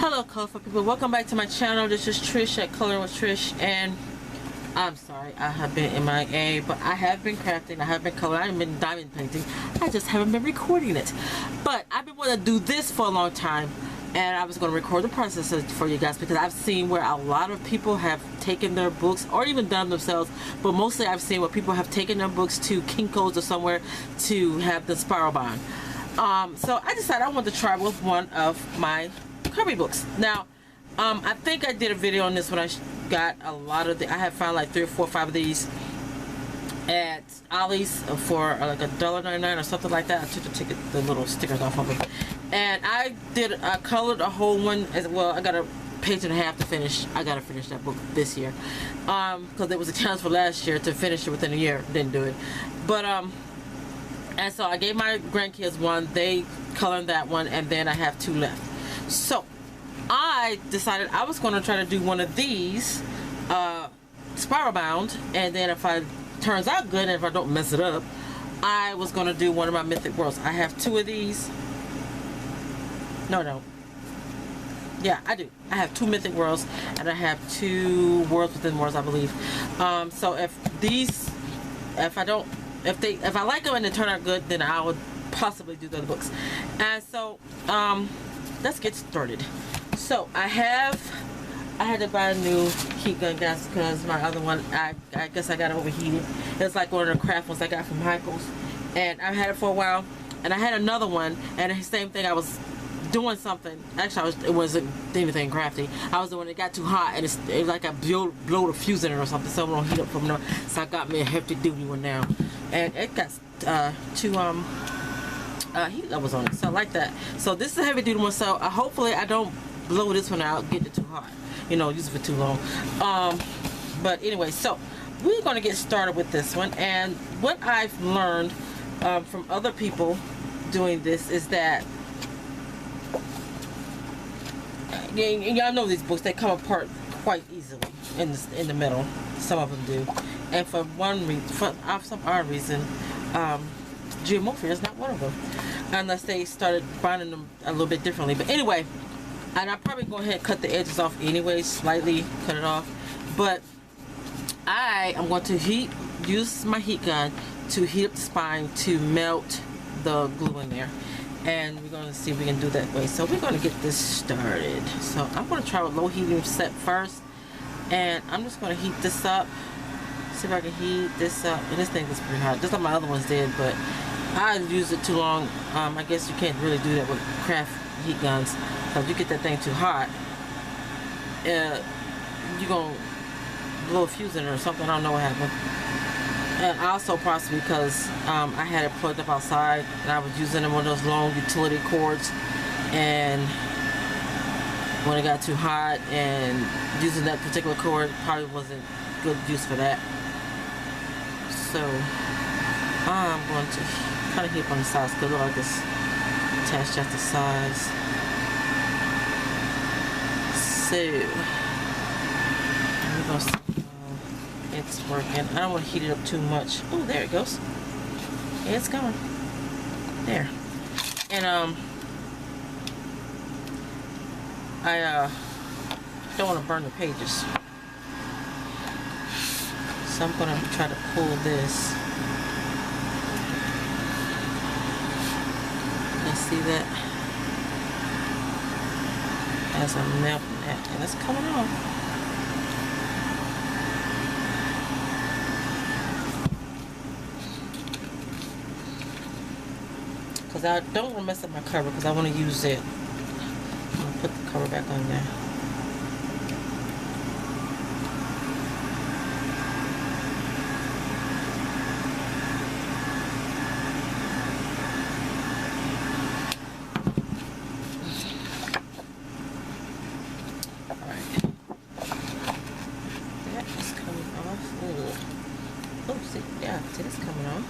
Hello colorful people, welcome back to my channel. This is Trish at Color with Trish, and I'm sorry I have been MIA, but I have been crafting, I have been coloring, I have been diamond painting. I just haven't been recording it, but I've been wanting to do this for a long time, and I was going to record the process for you guys because I've seen where a lot of people have taken their books or even done themselves, but mostly I've seen where people have taken their books to Kinko's or somewhere to have the spiral bind. So I decided I wanted to try with one of my Kerby books. Now, I think I did a video on this when I got a lot of the, I have found like 3 or 4 or 5 of these at Ollie's for like $1.99 or something like that. I took the little stickers off of it, and I colored a whole one as well. I got a page and a half to finish. I gotta finish that book this year because there was a chance for last year to finish it within a year. Didn't do it, but and so I gave my grandkids one. They colored that one, and then I have 2 left. So I decided I was going to try to do one of these spiral bound, and then if it turns out good and if I don't mess it up, I was going to do one of my Mythic Worlds. I have 2 of these. No. Yeah, I do. I have 2 Mythic Worlds, and I have 2 Worlds Within Worlds, I believe. So if I like them and they turn out good, then I would possibly do the other books. And so let's get started. So I had to buy a new heat gun, guys, because my other one, I guess I got it overheated. It's like one of the craft ones I got from Michael's, and I've had it for a while. And I had another one, and the same thing. I was doing something. Actually, it wasn't anything crafty. I was doing it got too hot, and it like I blew the fuse in it or something, so it won't heat up from there. So I got me a hefty duty one now, and it got 2 heat levels on it, so I like that. So this is a heavy duty one, so hopefully I don't blow this one out, get it too hot, you know, use it for too long. But anyway, so we're going to get started with this one. And what I've learned from other people doing this is that y'all know these books, they come apart quite easily in the middle. Some of them do, and for some odd reason, geomorphia is not one of them, unless they started binding them a little bit differently. But anyway, and I'll probably go ahead and cut the edges off anyway, slightly cut it off. But I am going to use my heat gun to heat up the spine to melt the glue in there, and we're going to see if we can do that way. So we're going to get this started. So I'm going to try with low heating set first, and I'm just going to heat this up. See if I can heat this up. And this thing is pretty hot, just like my other ones did, but I used it too long. I guess you can't really do that with craft heat guns, because if you get that thing too hot, you're gonna blow a fuse in it or something. I don't know what happened. And also possibly because I had it plugged up outside, and I was using one of those long utility cords, and when it got too hot and using that particular cord probably wasn't good use for that. So I'm going to kind of heat up on the sides because it looks like it's attached at the sides. So we're going to see how it's working. I don't want to heat it up too much. Oh, there it goes. Yeah, it's going. There. And I don't want to burn the pages. So I'm going to try to pull this. You see that? As I'm melting that, and it's coming off. Because I don't want to mess up my cover, because I want to use it. I'm going to put the cover back on there. See this coming off.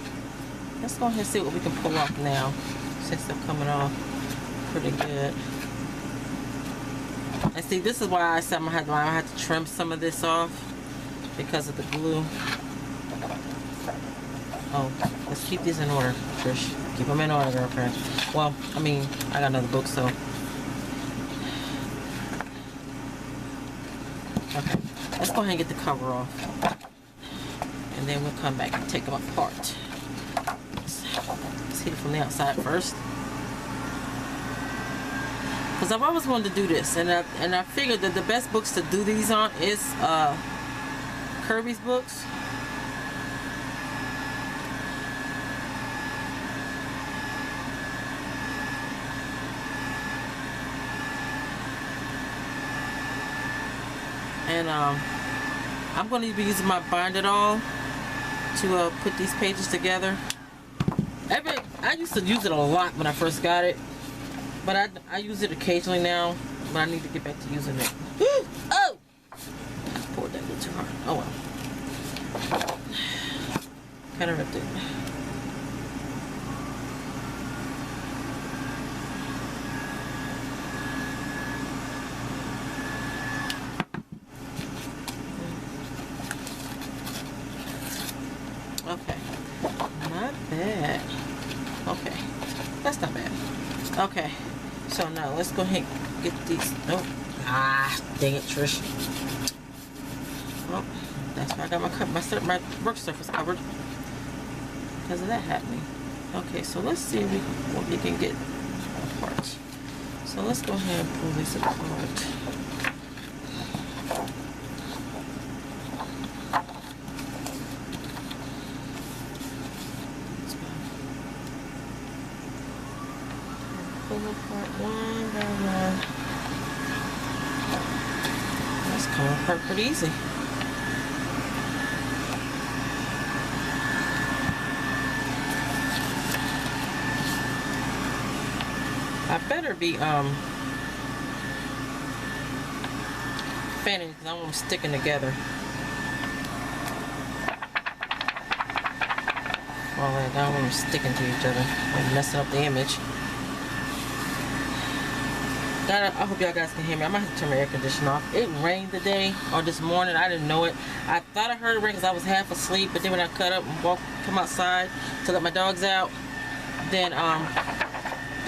Let's go ahead and see what we can pull off now, since they're coming off pretty good. And see, this is why I said I had to trim some of this off because of the glue. Oh, let's keep these in order, Trish. Keep them in order, girlfriend. Well, I mean, I got another book, so Okay, let's go ahead and get the cover off. And then we'll come back and take them apart. Let's hit it from the outside first. Because I've always wanted to do this. And I figured that the best books to do these on is Kerby's books. And I'm going to be using my Bind-It-All to put these pages together. I used to use it a lot when I first got it, but I use it occasionally now, but I need to get back to using it. Oh! I poured that a little too hard. Oh well. Kind of ripped it. Okay, not bad. Okay, that's not bad. Okay, so now let's go ahead and get these. Oh, dang it, Trish. Oh, that's why I got my work surface covered because of that happening. Okay, so let's see what we can get apart. So let's go ahead and pull this apart. Pull apart one by one. That's coming apart pretty easy. I better be fanning because I want them sticking together. All right, I don't want them sticking to each other and messing up the image. I hope y'all guys can hear me. I might have to turn my air conditioner off. It rained today, or this morning. I didn't know it. I thought I heard it rain because I was half asleep, but then when I cut up and come outside to let my dogs out, then I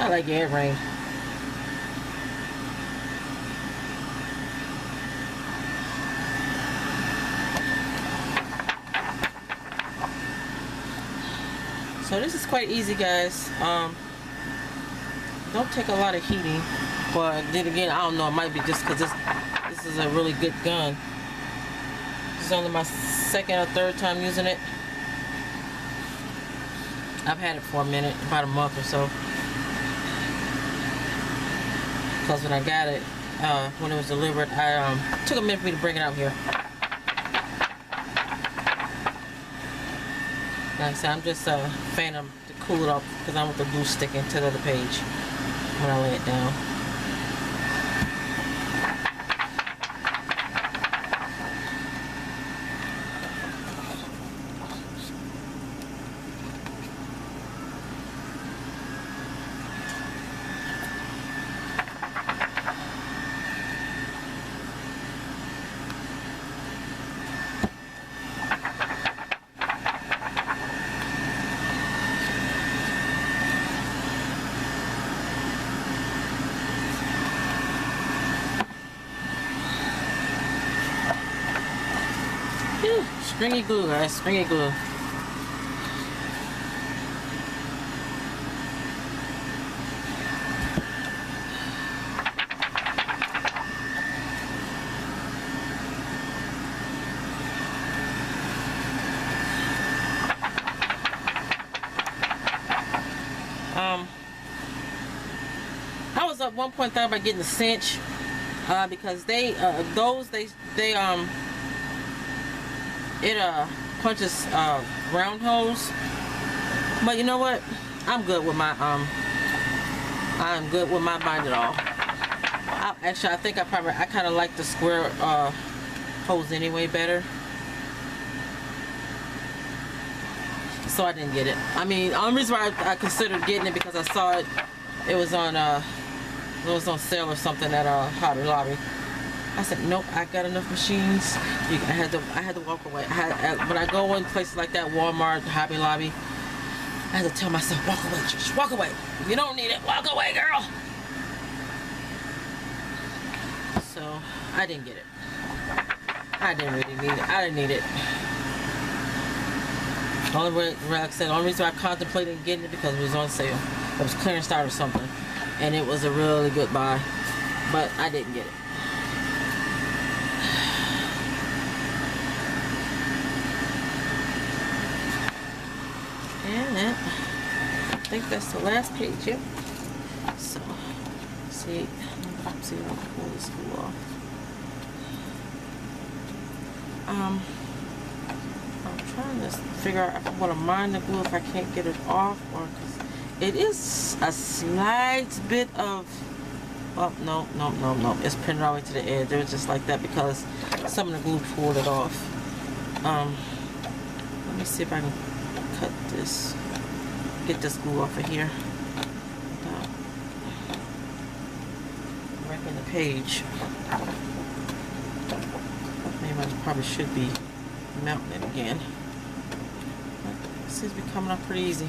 like, yeah, it rained. So this is quite easy, guys. Don't take a lot of heating. But then again, I don't know, it might be just because this is a really good gun. This is only my second or third time using it. I've had it for a minute, about a month or so. Because when I got it, when it was delivered, I took a minute for me to bring it out here. Like I said, I'm just fanning them to cool it off because I want the glue sticking to the other page when I lay it down. Stringy glue, guys, stringy glue. I was at one point thinking about getting a cinch because it punches round holes, but you know what? I'm good with my Bind-It-All. Actually, I think I kind of like the square holes anyway better, so I didn't get it. I mean, the only reason why I considered getting it because I saw it was on sale or something at Hobby Lobby. I said, nope, I got enough machines. I had to walk away. When I go in places like that, Walmart, Hobby Lobby, I had to tell myself, walk away, Trish, walk away. You don't need it, walk away, girl. So I didn't get it. I didn't really need it. I didn't need it. Like I said, the only reason I contemplated getting it because it was on sale. It was clearance out or something. And it was a really good buy. But I didn't get it. And I think that's the last page, yep. So, see if I can pull this glue off. I'm trying to figure out if I want to mine the glue if I can't get it off, or because it is a slight bit of. Oh no, it's pinned all the way to the edge. It was just like that because some of the glue pulled it off. Let me see if I can cut this, get this glue off of here without wrecking the page. Maybe I probably should be mounting it again. But it seems to be coming up pretty easy.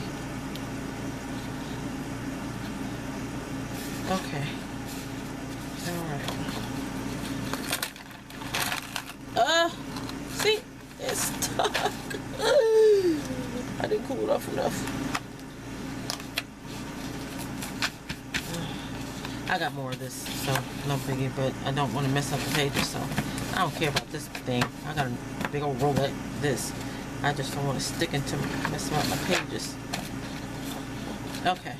Okay. Alright. See? It's stuck. I didn't cool it off enough. I got more of this, so no biggie, but I don't want to mess up the pages, so I don't care about this thing. I got a big old roll like this. I just don't want to stick into messing up my pages. Okay.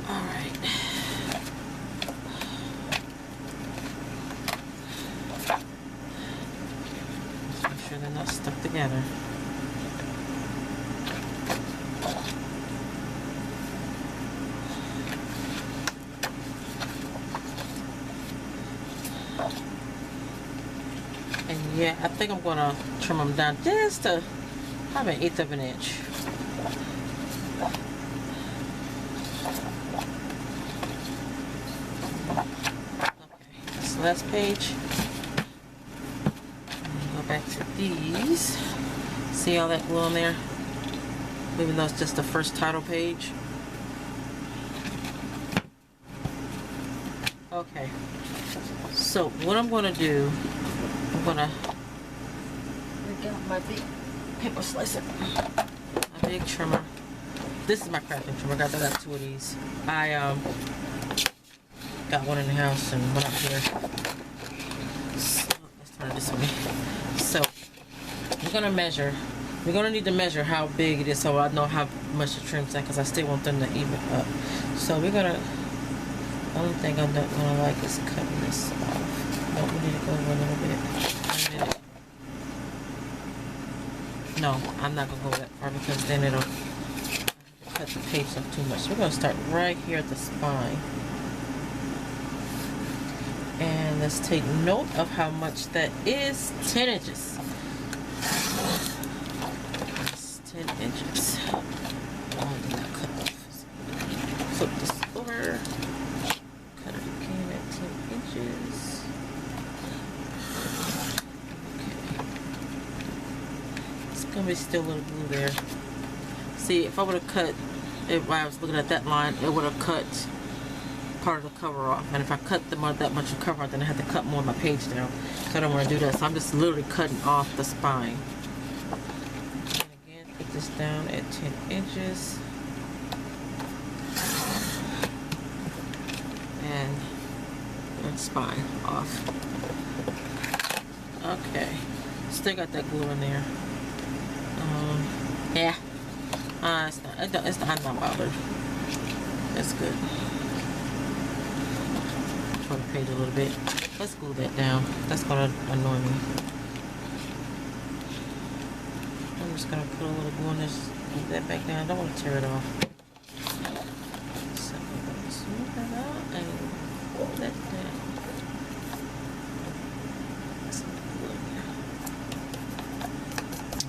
Alright. Make sure they're not stuck together. And yeah, I think I'm gonna trim them down just to probably 1/8 of an inch. Okay, that's the last page. Go back to these. See all that glue on there? Even though it's just the first title page. Okay. So what I'm gonna do, I'm gonna get out my big paper slicer, my big trimmer. This is my crafting trimmer. I got 2 of these. I got one in the house and one up here. So let's turn it this way. So we're gonna measure. We're gonna need to measure how big it is so I know how much to trim that, because I still want them to even up. So we're gonna. The only thing I'm not gonna like is cutting this off. No, we need to go over a little bit. 1 minute. No, I'm not gonna go that far because then it'll cut the page off too much. So we're gonna start right here at the spine. And let's take note of how much that is. 10 inches. That's 10 inches. Oh, I did not cut off. Flip this over. Cut it again at 10 inches. Okay. It's gonna be still a little glue there. See, if I would have cut it while I was looking at that line, it would have cut part of the cover off. And if I cut them out that much of cover off, then I have to cut more of my page down. So I don't want to do that. So I'm just literally cutting off the spine. And again, put this down at 10 inches. And spine off. Okay. Still got that glue in there. Yeah. I'm not bothered. That's good. Turn the page a little bit. Let's glue that down. That's gonna annoy me. I'm just gonna put a little glue on this. Move that back down. I don't want to tear it off. So I'm gonna smooth that out and pull that down.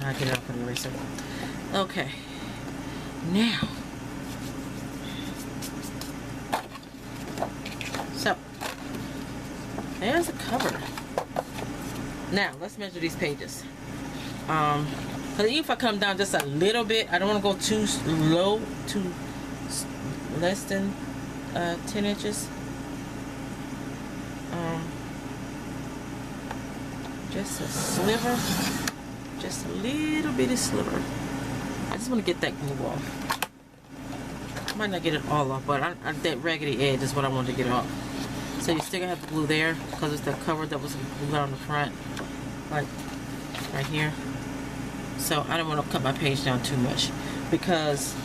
I'll get it off with the eraser. Okay. Now. So. There's the cover. Now, let's measure these pages. Because even if I come down just a little bit, I don't want to go too low, too less than 10 inches. Just a sliver. Just a little bitty sliver. I just want to get that glue off. I might not get it all off, but that raggedy edge is what I want to get off. So you still gonna have the glue there because it's the cover that was glued on the front, like right here. So I don't want to cut my page down too much because,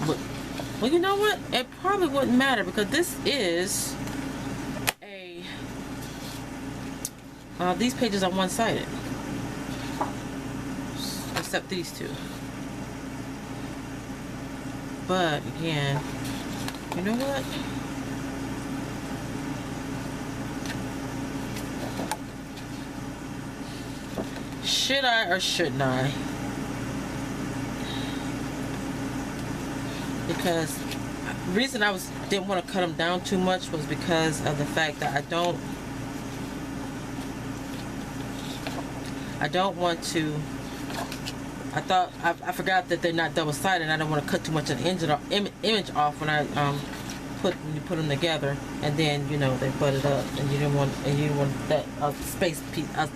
well, you know what? It probably wouldn't matter because this is a, these pages are one-sided, except these two. But again, you know what? Should I or shouldn't I? Because the reason I didn't want to cut them down too much was because of the fact that I don't want to. I forgot that they're not double-sided, and I don't want to cut too much of the image off when I put them together, and then you know they butt it up, and you didn't want that space piece, a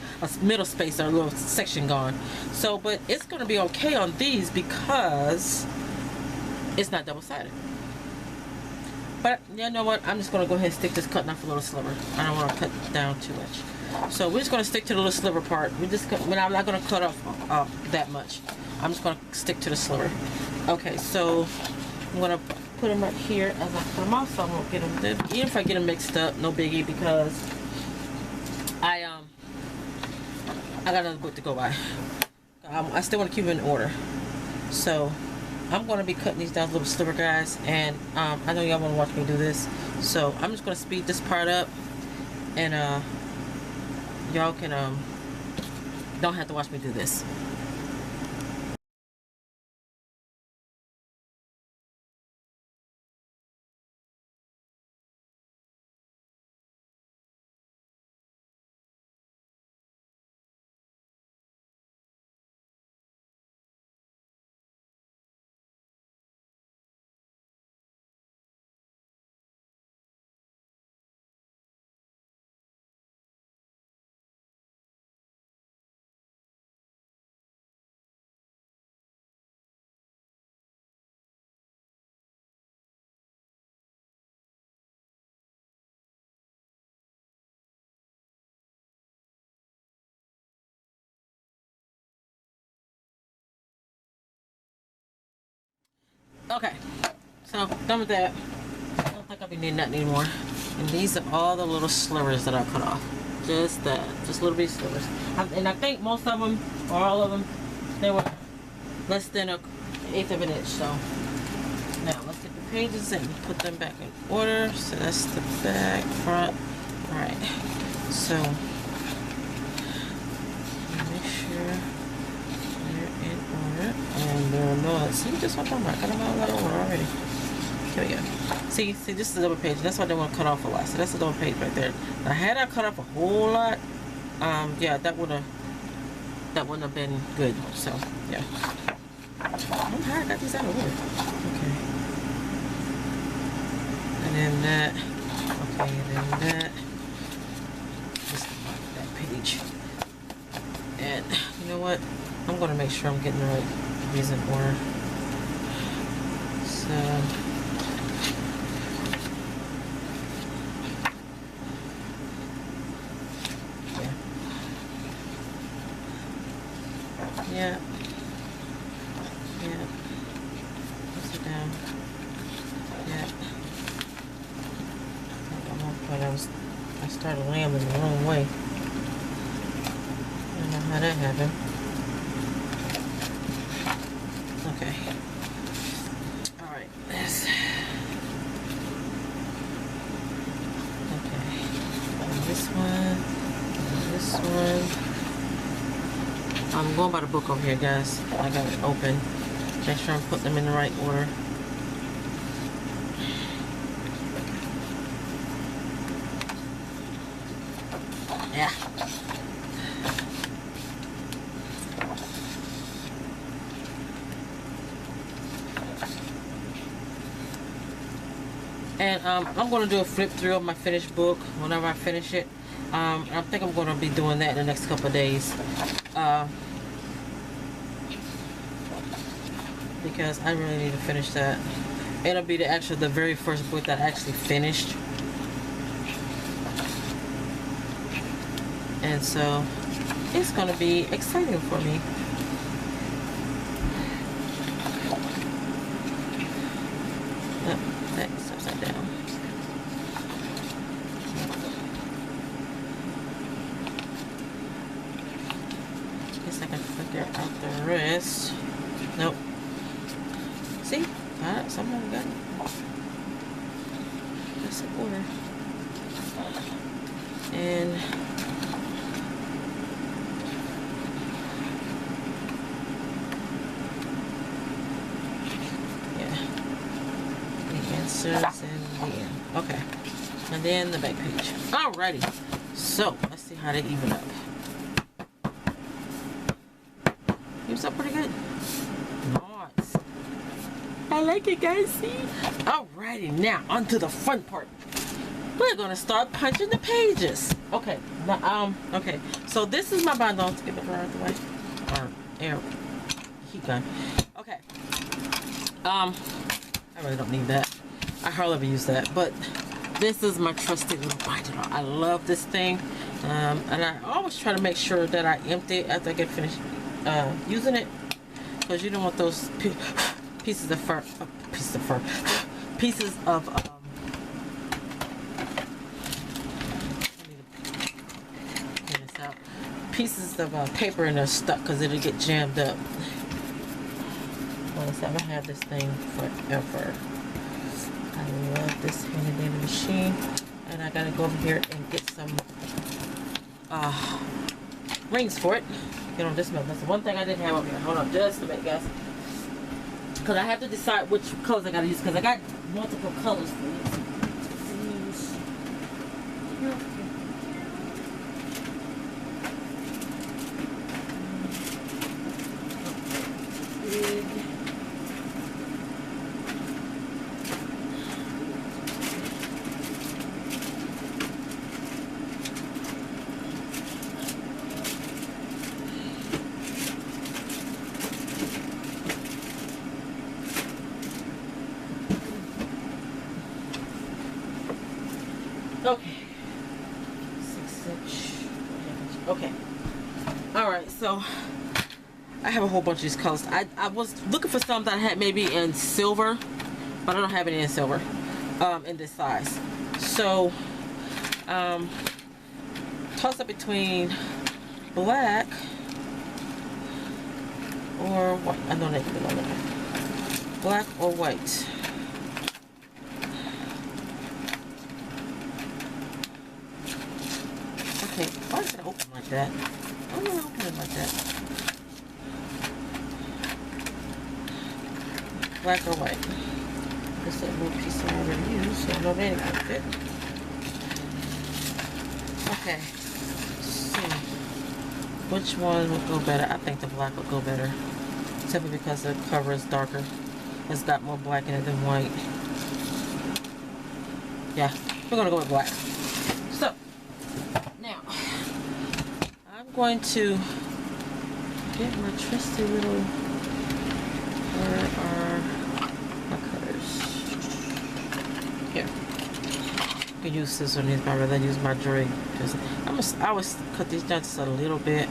middle space or a little section gone. So, but it's going to be okay on these because it's not double-sided. But you know what? I'm just going to go ahead and stick this cutting off a little sliver. I don't want to cut down too much. So we're just going to stick to the little sliver part. I'm not going to cut off that much. I'm just going to stick to the sliver. Okay, so I'm going to put them right here as I cut them off, so I won't get them there. Even if I get them mixed up, no biggie, because I got another book to go by. I still want to keep them in order. So I'm going to be cutting these down little sliver, guys, and I know y'all want to watch me do this, so I'm just going to speed this part up, and y'all can don't have to watch me do this. Okay, so done with that. I don't think I'll be needing that anymore. And these are all the little slivers that I cut off. Just that, just little bitty slivers. And I think most of them, or all of them, they were less than an eighth of an inch. So now let's get the pages and put them back in order. So that's the back, front. All right. So make sure they're in order. And they're not. See, just what I'm talking about. Cut them all out of order already. Here we go. See, this is the double page. That's why I didn't want to cut off a lot. So that's the double page right there. Now, had I cut off a whole lot, yeah, that wouldn't have been good. So, yeah. I'm hard. I got these out of order. Okay. And then that. Okay, and then that. Just that page. And you know what? I'm going to make sure I'm getting the right reason order. So. Yeah. Yeah. Press it down. Yeah. At one point I started lambing the wrong way. I don't know how that happened. Okay. Alright. This. Okay. And this one. And this one. I'm going by the book over here, guys. I got it open. Make sure I'm putting them in the right order. Yeah. And I'm going to do a flip through of my finished book whenever I finish it. I think I'm going to be doing that in the next couple of days. Because I really need to finish that. It'll be the very first book that I actually finished. And so it's going to be exciting for me. Yep, that's upside down. Guess I can figure out the rest. Nope. See? Got it. Someone got it. That's the order. And and the end. Okay. And then the back page. Alrighty. So, let's see how they even up. Evens up pretty good. Nice. I like it, guys. See? Alrighty. Now, on to the fun part. We're going to start punching the pages. Okay. Now, okay. So, this is my binder. Let's get it right out the way. Or, air. Heat gun. Okay. I really don't need that. I hardly ever use that, but this is my trusty little binder. I love this thing, and I always try to make sure that I empty it after I get finished using it, because you don't want those pieces of fur, pieces of pieces of paper in there stuck, because it'll get jammed up. Well, I've had this thing forever. I love this handy dandy machine, and I gotta go over here and get some rings for it. Get on this one. That's the one thing I didn't have over here. Hold on, just a minute, guys, because I have to decide which colors I gotta use, because I got multiple colors for these. Okay, 6 inch. Okay, all right. So I have a whole bunch of these colors. I was looking for some that I had maybe in silver, but I don't have any in silver in this size. So toss up between black or white. I know that black or white. Okay, why is it open like that? Why am I opening like that? Black or white? This is a little piece I already used, so I know they ain't gonna fit. Okay, let's see. Which one would go better? I think the black would go better. Simply because the cover is darker. It's got more black in it than white. Yeah, we're gonna go with black. So, I'm going to get my trusty little, where are my cutters? Here. You can use scissors on these, but I'd rather use my Drake. I always cut these down just a little bit.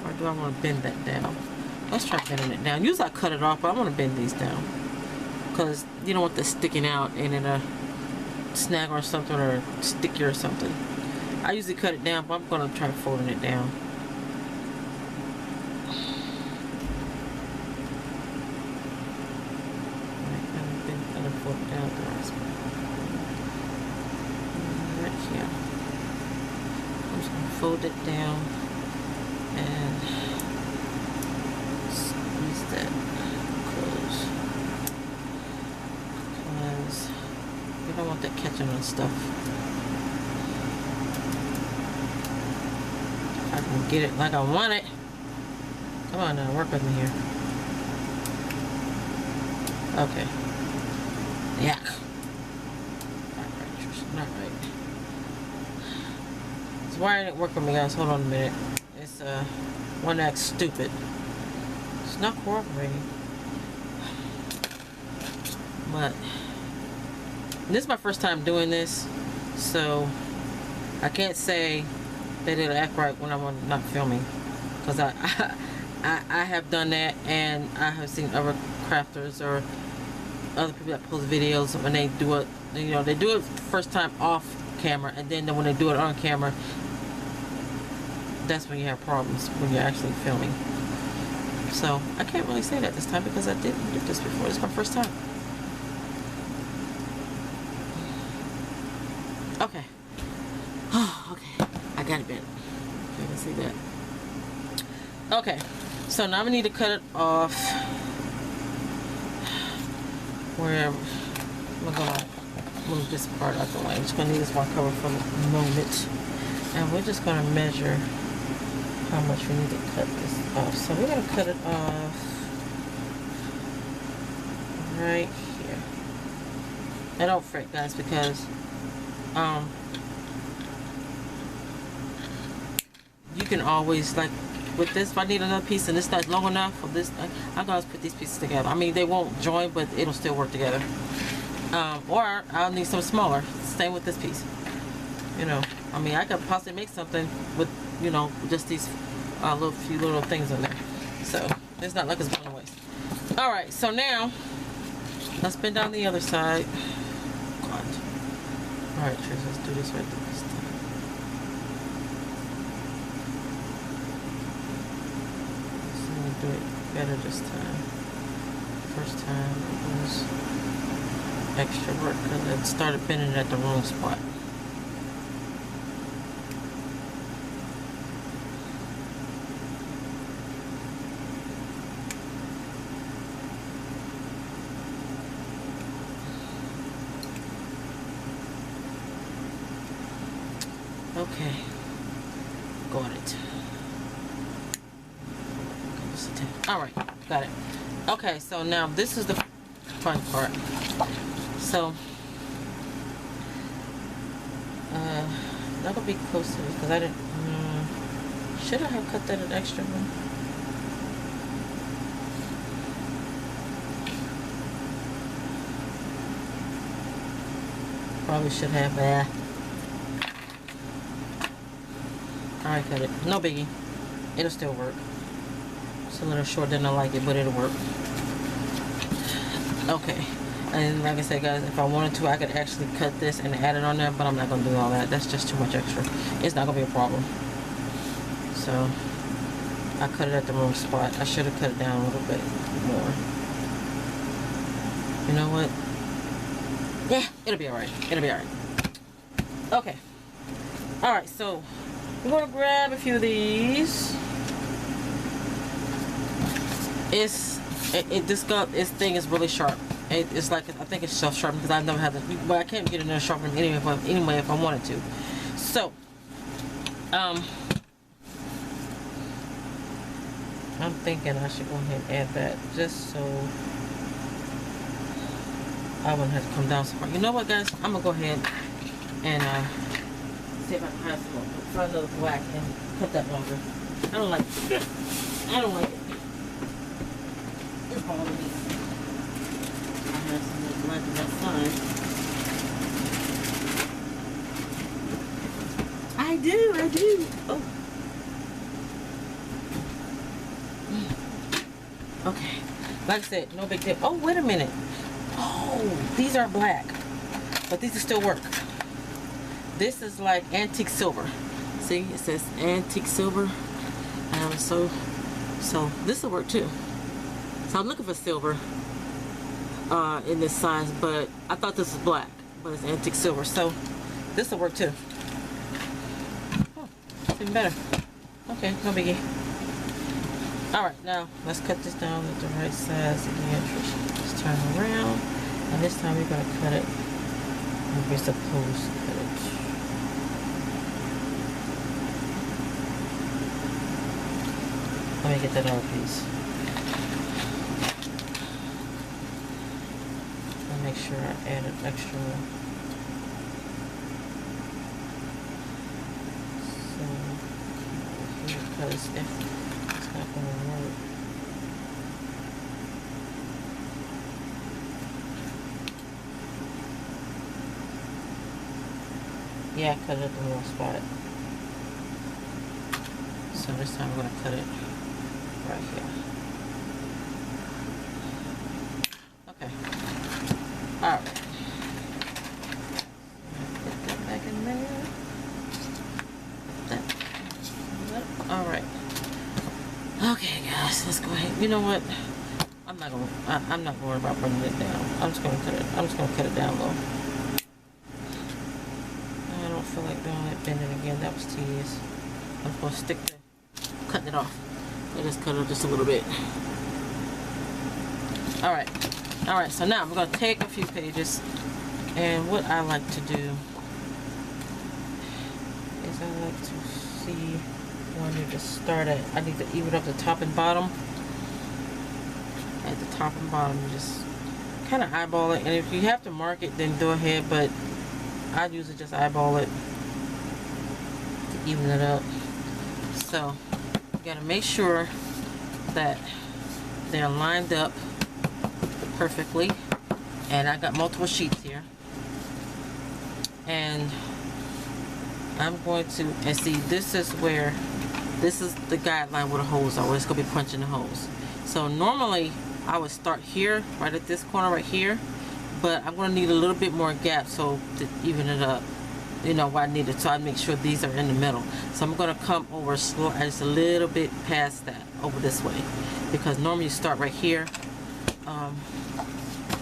Or do I want to bend that down? Let's try bending it down. Usually I cut it off, but I want to bend these down. Because you don't want this sticking out and in a snag or something, or sticky or something. I usually cut it down, but I'm going to try folding it down. I'm going to fold it down right here. I'm just going to fold it down and squeeze that close, because you don't want that catching on stuff. I can get it like I want it. Come on now, work with me here. Okay. Yeah. not right. This wire didn't work with me, guys. Hold on a minute. It's one acts stupid. It's not cooperating. But this is my first time doing this, so I can't say that it'll act right when I'm not filming, because I have done that, and I have seen other crafters or other people that post videos when they do it, you know, they do it first time off camera, and then when they do it on camera, that's when you have problems when you're actually filming. So I can't really say that this time because I didn't do this before. It's my first time. Okay. Oh, okay. I got it bent. You can see that. Okay. So now we need to cut it off. Where I'm gonna move this part out the way. I'm just gonna need this one cover for the moment. And we're just gonna measure how much we need to cut this off. So we're gonna cut it off right here. And don't fret, guys, because you can always, like with this, if I need another piece and it's not long enough for this, I'm gonna put these pieces together. I mean, they won't join, but it'll still work together. Or I'll need some smaller. Same with this piece. You know, I mean, I could possibly make something with, you know, just these few little things in there. So it's not like it's going to waste. All right, so now let's bend down the other side. God. All right, Trish, let's do this right there this time. So we'll do it better this time. First time it was extra work because it started bending at the wrong spot. Okay, got it. Alright, got it. Okay, so now this is the fun part. So, not gonna be close to this because I didn't. Should I have cut that an extra one? Probably should have that. Alright, cut it. No biggie. It'll still work. It's a little short than I like it, but it'll work. Okay. And like I said, guys, if I wanted to, I could actually cut this and add it on there, but I'm not going to do all that. That's just too much extra. It's not going to be a problem. So, I cut it at the wrong spot. I should have cut it down a little bit more. You know what? Yeah, it'll be alright. It'll be alright. Okay. Alright, so we're going to grab a few of these. This thing is really sharp. It's like, I think it's self-sharpened because I've never had it, but I can't get another sharpener anyway if I wanted to. So, I'm thinking I should go ahead and add that just so I wouldn't have to come down so far. You know what, guys? I'm gonna go ahead and see if I can find another black and cut that longer. I don't like it. I don't like it. It's bothering me. I have some more black on that side. I do. Oh. Okay. Like I said, no big deal. Oh, wait a minute. Oh, these are black. But these will still work. This is like antique silver. See, it says antique silver. So this will work too. So I'm looking for silver in this size, but I thought this was black, but it's antique silver. So this will work too. Oh, it's even better. Okay, no biggie. All right, now let's cut this down at the right size again. Just turn around, and this time we're gonna cut it where we're supposed to cut it. Let me get that other piece. Make sure I add an extra one. because if it's not going to work. Yeah, I cut it at the wrong spot. So this time I'm going to cut it right here. Okay. Alright. Put that back in there. That. Alright. Okay, guys, let's go ahead. You know what? I'm not worried about bringing it down. I'm just gonna cut it down low. I don't feel like doing it bending again. That was tedious. I'm just gonna stick to cutting it off. I just cut it just a little bit. Alright. Alright, so now I'm gonna take a few pages, and what I like to do is I like to see when you just start at, I need to even up the top and bottom. At the top and bottom, you just kind of eyeball it, and if you have to mark it, then go ahead, but I usually just eyeball it to even it up. So you gotta make sure that they're lined up perfectly, and I got multiple sheets here, and I'm going to, and see, this is where, this is the guideline where the holes are, where it's going to be punching the holes. So normally I would start here, right at this corner right here, but I'm going to need a little bit more gap so to even it up, you know, what I needed, so I make sure these are in the middle. So I'm going to come over slow, just a little bit past that, over this way, because normally you start right here,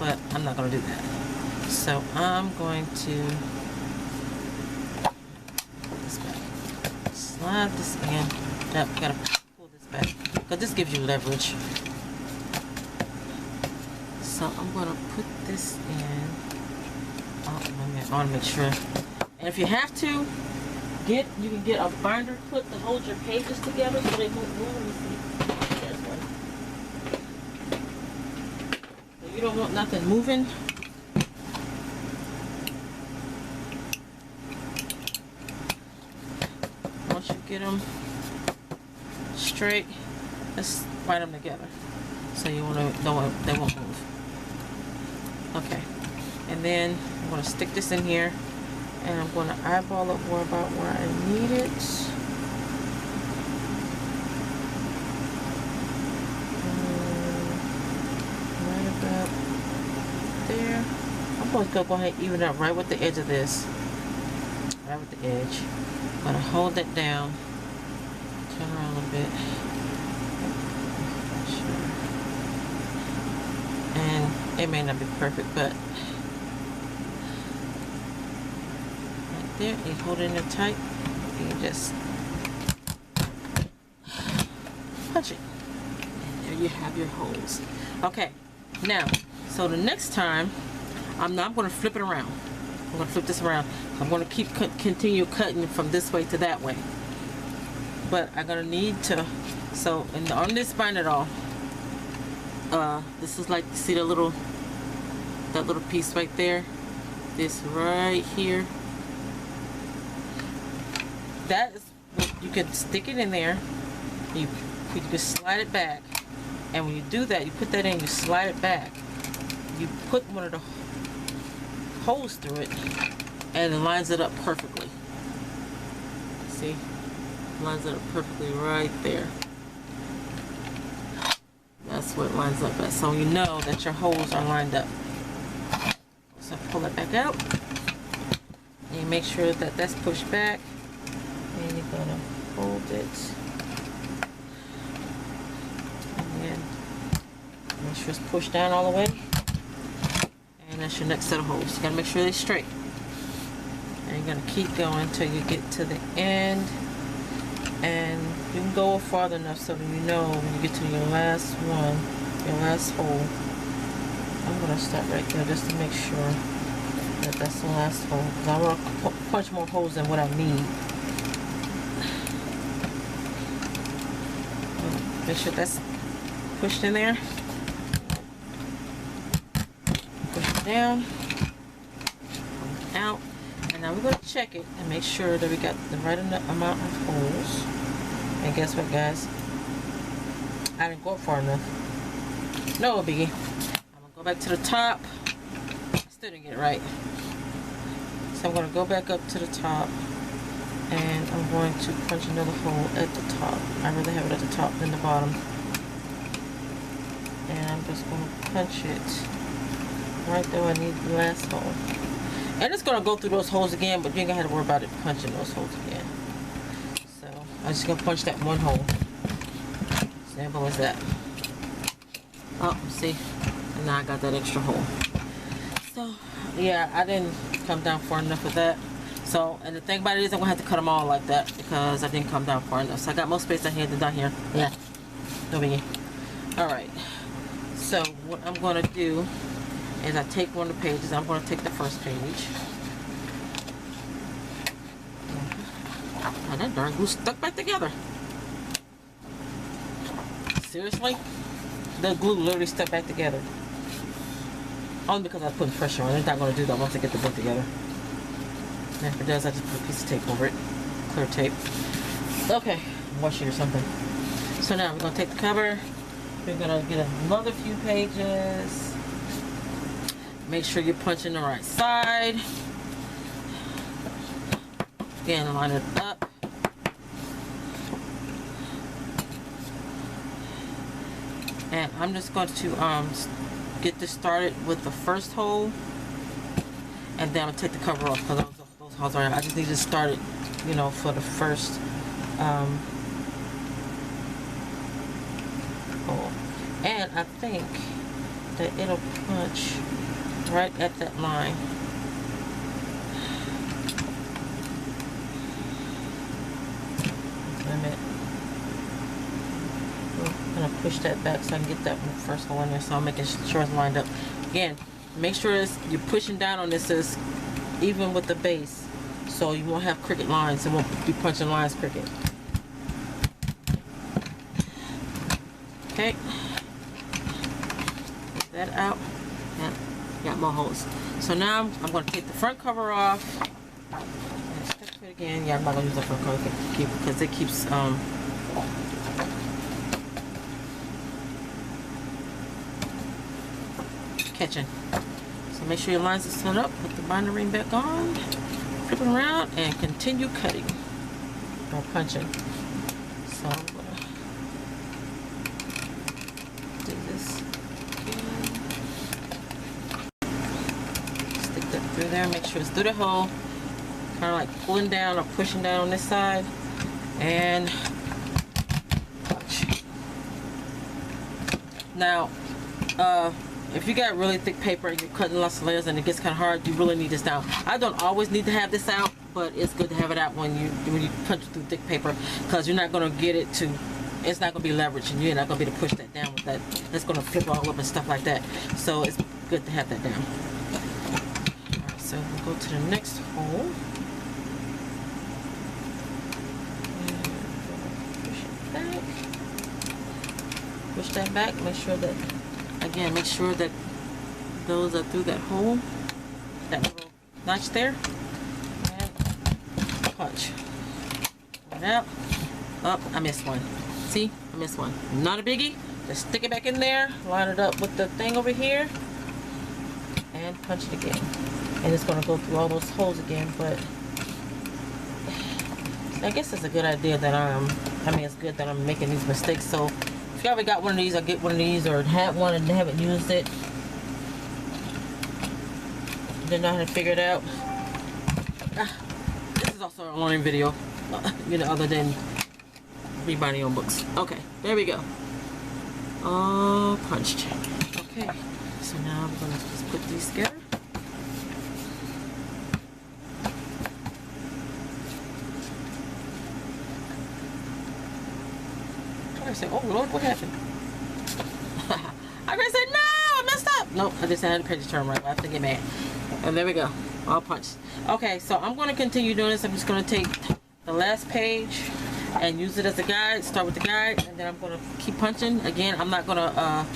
but I'm not going to do that. So I'm going to pull this back, slide this in. Yep, gotta pull this back because this gives you leverage. So I'm gonna put this in. Oh, I want to make sure. And if you have to, you can get a binder clip to hold your pages together so they won't move. Let me see. There's one. So you don't want nothing moving. Once you get them straight, let's bind them together so you want to know they won't move. Okay, and then I'm going to stick this in here, and I'm going to eyeball it more about where I need it. Right about there. I'm going to go ahead and even it up right with the edge of this. Right with the edge. I'm going to hold that down. Turn around a little bit. And it may not be perfect, but right there, you hold it in there tight, and you just punch it. And there you have your holes. Okay, now, so the next time, I'm going to flip it around. I'm going to flip this around. I'm going to continue cutting from this way to that way. But I'm gonna need to, so on this Bind-It-All, this is like, see that little piece right there, this right here, that is, you can stick it in there, you can slide it back, and when you do that, you put that in, you slide it back, you put one of the holes through it, and it lines it up perfectly. See? Lines it up perfectly right there. That's where it lines up at. So you know that your holes are lined up. So pull it back out. And you make sure that that's pushed back. And you're going to hold it. And then make sure it's pushed down all the way. And that's your next set of holes. You got to make sure they're straight. And you're going to keep going until you get to the end. And you can go farther enough so that you know when you get to your last one, your last hole. I'm going to start right there just to make sure that that's the last hole, because I want to punch more holes than what I need. Make sure that's pushed in there. Push it down, out. And now we're going to check it and make sure that we got the right amount of holes. And guess what, guys? I didn't go up far enough. No biggie. I'm gonna go back to the top. I still didn't get it right. So I'm gonna go back up to the top, and I'm going to punch another hole at the top. I'd rather have it at the top than the bottom. And I'm just gonna punch it right there where I need the last hole. And it's gonna go through those holes again, but you ain't gonna have to worry about it punching those holes again. So I'm just gonna punch that one hole. Simple as that. Oh, see? And now I got that extra hole. So, yeah, I didn't come down far enough with that. So, and the thing about it is I'm gonna have to cut them all like that because I didn't come down far enough. So I got more space down here than down here. Yeah, no biggie. Alright, so what I'm gonna do is I take one of the pages. I'm gonna take the first page. Oh, that darn glue stuck back together. Seriously? The glue literally stuck back together. Only because I was putting pressure on it. It's not going to do that once I get the book together. And if it does, I just put a piece of tape over it. Clear tape. Okay. Wash it or something. So now we're going to take the cover. We're going to get another few pages. Make sure you're punching the right side. Again, line it up. And I'm just going to get this started with the first hole, and then I'm gonna take the cover off because those holes are. I just need to start it, you know, for the first hole. And I think that it'll punch right at that line. Wait a minute. I'm gonna push that back so I can get that first hole in there. So I'm making sure it's lined up. Again, make sure you're pushing down on this is even with the base, so you won't have crooked lines. It won't be punching lines crooked. Okay, get that out. Yeah, got more holes. So now I'm gonna take the front cover off. And stick to it again. Yeah, I'm not gonna use the front cover because it keeps catching. So make sure your lines are set up. Put the binder ring back on. Flip it around and continue cutting or punching. So I'm gonna do this again. Stick that through there. Make sure it's through the hole. Kind of like pulling down or pushing down on this side. And punch. Now, if you got really thick paper and you're cutting lots of layers and it gets kind of hard, you really need this down. I don't always need to have this out, but it's good to have it out when you punch through thick paper, because you're not going to get it to, it's not going to be leveraged, and you're not going to be able to push that down with that. It's going to flip all up and stuff like that. So it's good to have that down. Alright, so we'll go to the next hole. And push that back. Make sure that, again, make sure that those are through that hole, that little notch there, and punch. One out. Up, I missed one. See, I missed one. Not a biggie. Just stick it back in there, line it up with the thing over here, and punch it again. And it's gonna go through all those holes again, but I guess it's a good idea that I mean, it's good that I'm making these mistakes. So if you ever got one of these, or get one of these, or had one and haven't used it, didn't know how to figure it out. This is also a learning video, you know, other than me buying your own books. Okay, there we go. All punched. Okay, so now I'm gonna just put these together. I said, oh Lord, what happened? I gonna say, no, I messed up. Nope, I just had the page turn right. I have to get mad. And there we go, all punched. Okay, so I'm gonna continue doing this. I'm just gonna take the last page and use it as a guide. Start with the guide, and then I'm gonna keep punching. Again, I'm not gonna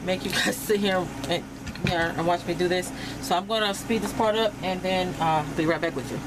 make you guys sit here and watch me do this. So I'm gonna speed this part up, and then be right back with you.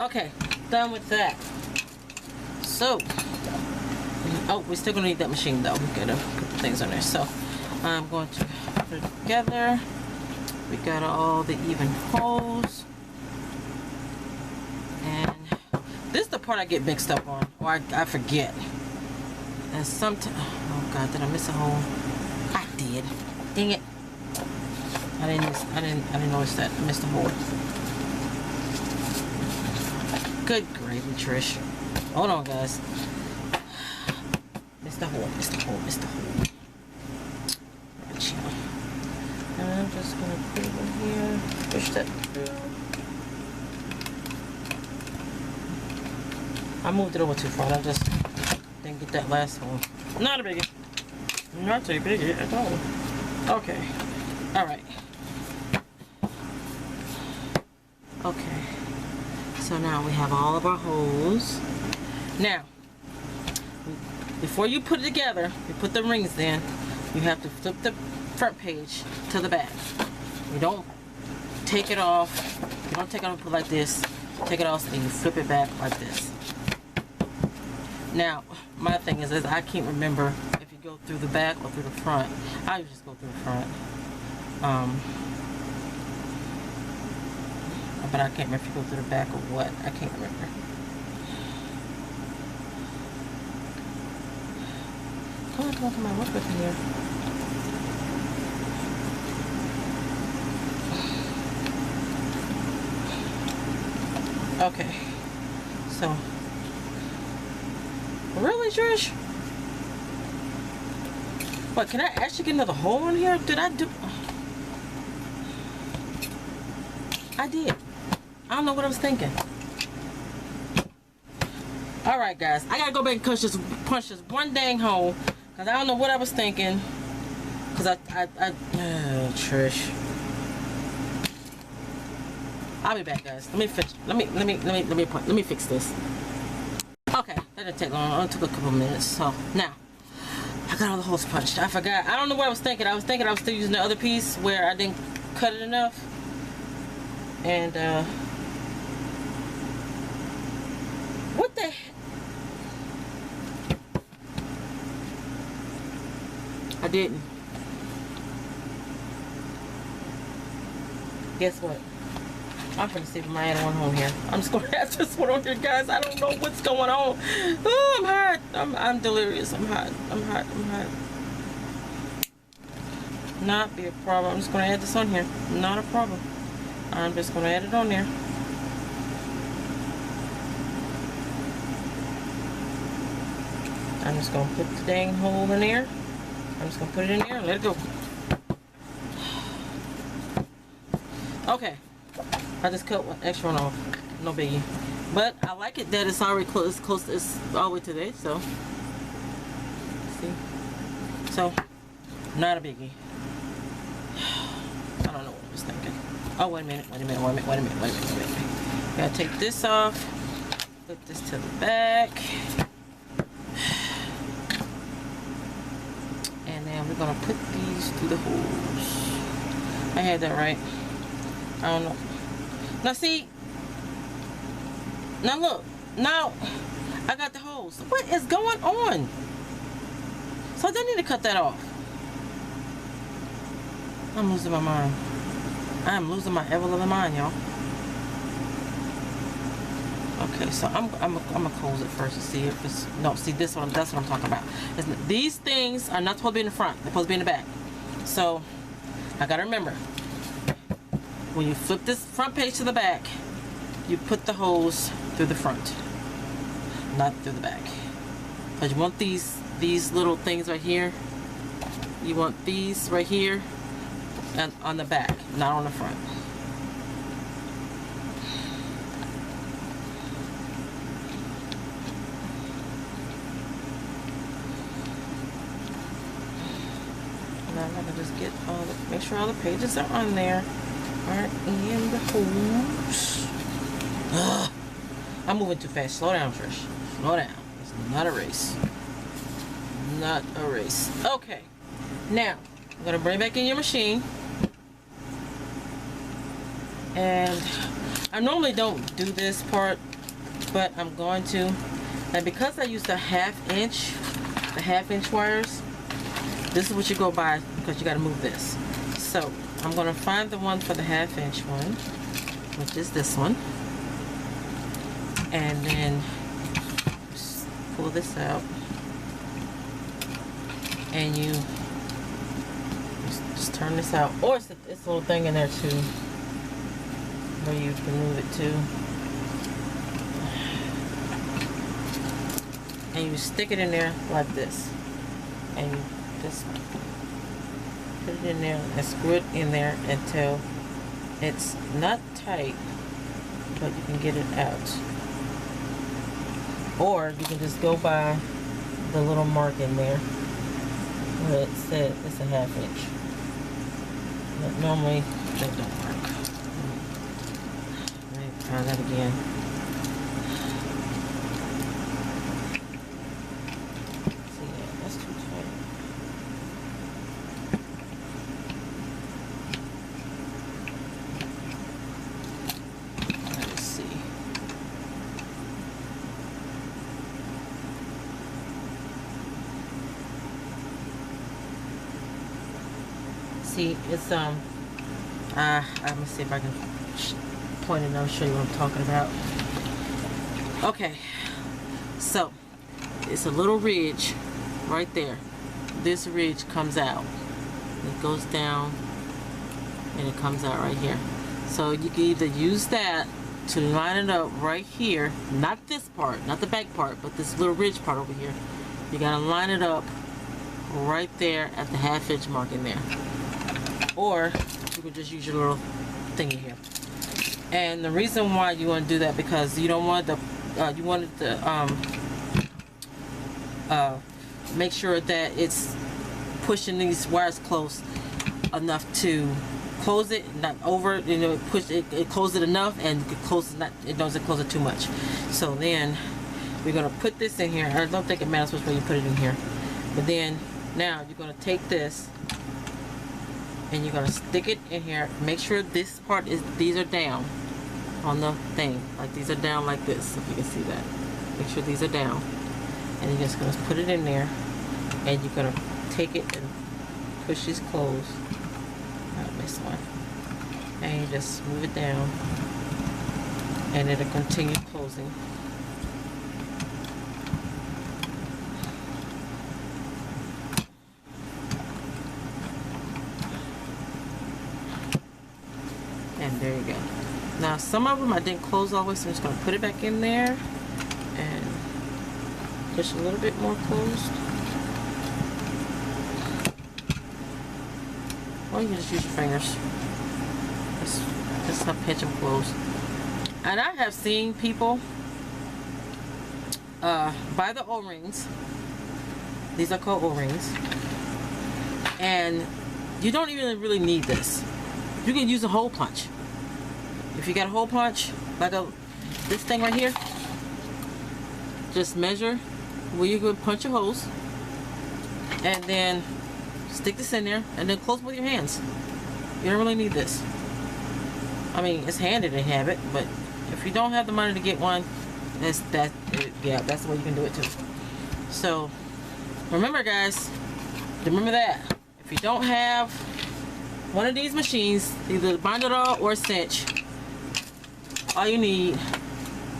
Okay, done with that. So, oh, we're still gonna need that machine though. We gotta put the things on there. So, I'm going to put it together. We got all the even holes. And this is the part I get mixed up on, or I forget. And sometimes, oh God, did I miss a hole? I did. Dang it! I didn't notice that. I missed a hole. Good gravy, Trish. Hold on, guys. Missed the hole. Missed the hole. Missed the hole. Gotcha. And I'm just gonna put it in here. Push that through. I moved it over too far. I just didn't get that last one. Not a biggie. Not a biggie at all. Okay. Alright. Okay. So now we have all of our holes. Now, before you put it together, you put the rings in, you have to flip the front page to the back. You don't take it off. You don't take it off and put it like this. Take it off and you flip it back like this. Now, my thing is I can't remember if you go through the back or through the front. I usually just go through the front. But I can't remember if you go through the back or what. I can't remember. Come on, come on. What's with here? Okay. So. Really, Trish? What, can I actually get another hole in here? Did I do... I did. I don't know what I was thinking. Alright, guys. I gotta go back and punch this one dang hole. Because I don't know what I was thinking. Because Trish. I'll be back, guys. Let me fix this. Okay, that didn't take long. It only took a couple minutes. So now I got all the holes punched. I forgot. I don't know what I was thinking. I was thinking I was still using the other piece where I didn't cut it enough. And what the heck? I didn't. Guess what? I'm gonna see if I add one home here. I'm just gonna add this one on here, guys. I don't know what's going on. Oh, I'm hot. I'm delirious. I'm hot. I'm hot. I'm hot. Not be a problem. I'm just gonna add this on here. Not a problem. I'm just gonna add it on there. I'm just gonna put the dang hole in there. I'm just gonna put it in there and let it go. Okay. I just cut one extra one off. No biggie. But I like it that it's already close. It's all the way to there. So, see? So, not a biggie. I don't know what I was thinking. Oh, wait a minute. Gotta take this off. Put this to the back. And then we're gonna put these through the holes. I had that right. I don't know. Now see, now look, now I got the holes. What is going on? So I don't need to cut that off. I'm losing my mind. I'm losing my ever-loving mind, y'all. Okay, so I'm gonna close it first to see if it's, no, see this one, that's what I'm talking about. These things are not supposed to be in the front, they're supposed to be in the back. So I gotta remember, when you flip this front page to the back, you put the holes through the front, not through the back. Because you want these little things right here. You want these right here and on the back, not on the front. Now I'm gonna just get all the, make sure all the pages are on there. Aren't in the holes. Ugh. I'm moving too fast. Slow down, Trish. Slow down. It's not a race. Not a race. Okay. Now, I'm going to bring it back in your machine. And I normally don't do this part but I'm going to, and because I used the half-inch wires, this is what you go by because you got to move this. So I'm going to find the one for the half-inch one, which is this one, and then just pull this out, and you just turn this out, or it's a little thing in there too where you can move it to, and you stick it in there like this, and you just put it in there and screw it in there until it's not tight, but you can get it out. Or you can just go by the little mark in there where it said it's a half-inch. But normally that don't work. Let me try that again. See, yeah, that's too tight. Let's see. See, it's let me see if I can point it and I'll show you what I'm talking about. Okay, so it's a little ridge right there. This ridge comes out. It goes down and it comes out right here. So you can either use that to line it up right here, not this part, not the back part, but this little ridge part over here. You gotta line it up right there at the half-inch mark in there. Or you can just use your little thingy here. And the reason why you want to do that, because you don't want the you want it to make sure that it's pushing these wires close enough to close it, not over, you know, push it, close it enough, and close it not, it doesn't close it too much. So then we're gonna put this in here. I don't think it matters which way you put it in here, but then now you're gonna take this and you're gonna stick it in here. Make sure this part is, these are down on the thing, like these are down like this, if you can see that. Make sure these are down, and you're just gonna put it in there, and you're gonna take it and push these closed. Not this one, and you just move it down, and it'll continue closing. And there you go. Now some of them I didn't close all the way, so I'm just going to put it back in there and push a little bit more closed. Or you can just use your fingers. Just pinch them closed. And I have seen people buy the O-rings. These are called O-rings. And you don't even really need this. You can use a hole punch. If you got a hole punch, like this thing right here, just measure where you're going to punch your holes, and then stick this in there, and then close with your hands. You don't really need this. I mean, it's handy to have it, but if you don't have the money to get one, that's the way you can do it too. So remember, guys, remember that if you don't have one of these machines, either Bind-It-All or Cinch, all you need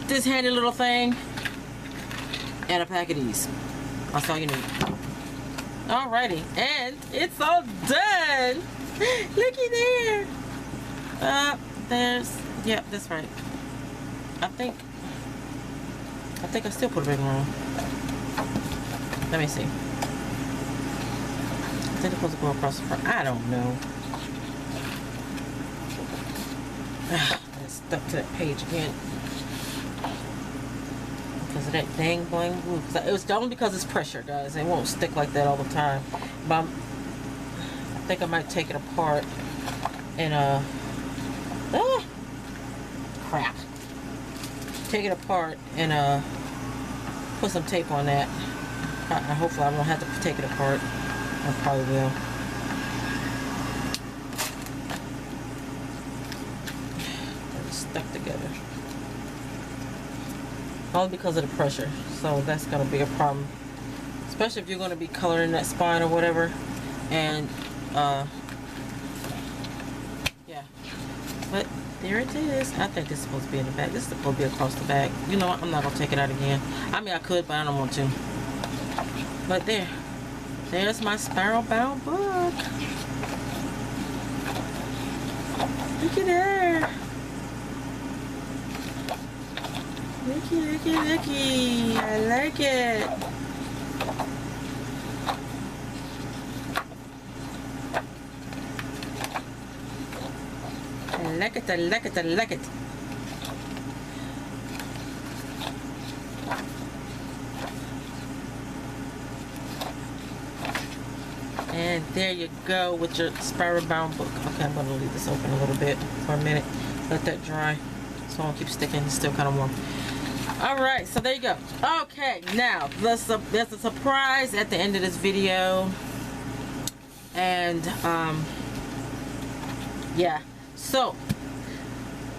this handy little thing and a pack of these. That's all you need. Alrighty, and it's all done. Looky there. There's, yep, that's right. I think I still put a ring wrong. Let me see. I think it's supposed to go across the front. I don't know. It's stuck to that page again because of that dang bling glue. It was only because it's pressure, guys. It won't stick like that all the time. But I think I might take it apart and crap. Take it apart and put some tape on that. Hopefully I won't have to take it apart. I probably will. Stuck together. only because of the pressure. So that's gonna be a problem, especially if you're gonna be coloring that spine or whatever. And yeah, but there it is. I think this is supposed to be in the back. This is supposed to be across the back. You know what? I'm not gonna take it out again. I mean, I could, but I don't want to. But there's my spiral bound book. Looky there. Looky, looky, looky. I like it. I like it, I like it, I like it. And there you go with your spiral bound book. Okay, I'm going to leave this open a little bit for a minute. Let that dry. So I won't keep sticking. It's still kind of warm. Alright, so there you go. Okay, now there's a surprise at the end of this video. And, yeah. So,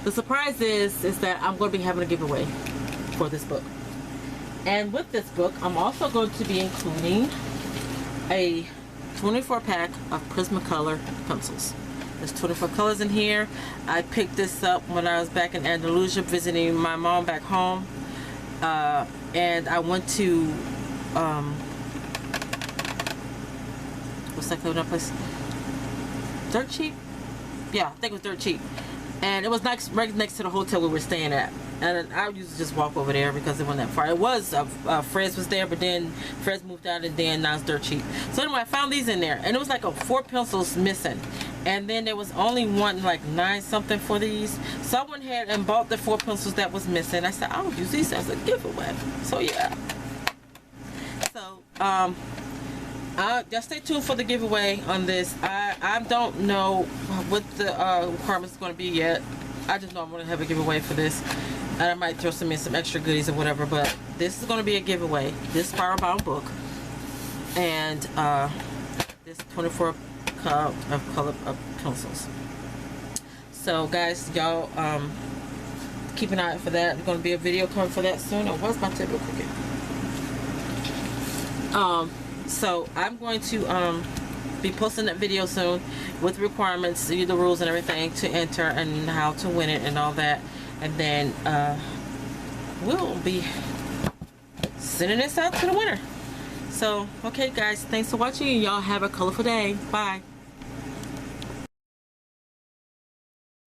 the surprise is that I'm going to be having a giveaway for this book. And with this book, I'm also going to be including a 24 pack of Prismacolor pencils. There's 24 colors in here. I picked this up when I was back in Andalusia visiting my mom back home. And I went to, what's that called, that place? Dirt Cheap? Yeah, I think it was Dirt Cheap. And it was right next to the hotel we were staying at. And I used to just walk over there because it wasn't that far. It was, Fred's was there, but then Fred's moved out and then now it's Dirt Cheap. So anyway, I found these in there. And it was like 4 pencils missing. And then there was only one, like 9 something for these. So I went ahead and bought the 4 pencils that was missing. I said, I'll use these as a giveaway. So yeah. So, just stay tuned for the giveaway on this. I don't know what the requirements are going to be yet. I just know I'm going to have a giveaway for this. And I might throw some extra goodies or whatever. But this is going to be a giveaway. This spiral bound book. And this 24 of color of pencils. So guys, y'all keep an eye out for that. There's going to be a video coming for that soon. Oh, where's my table cricket? So I'm going to be posting that video soon with requirements, the rules and everything to enter and how to win it and all that. And then we'll be sending this out to the winner. So, okay guys, thanks for watching. Y'all have a colorful day. Bye.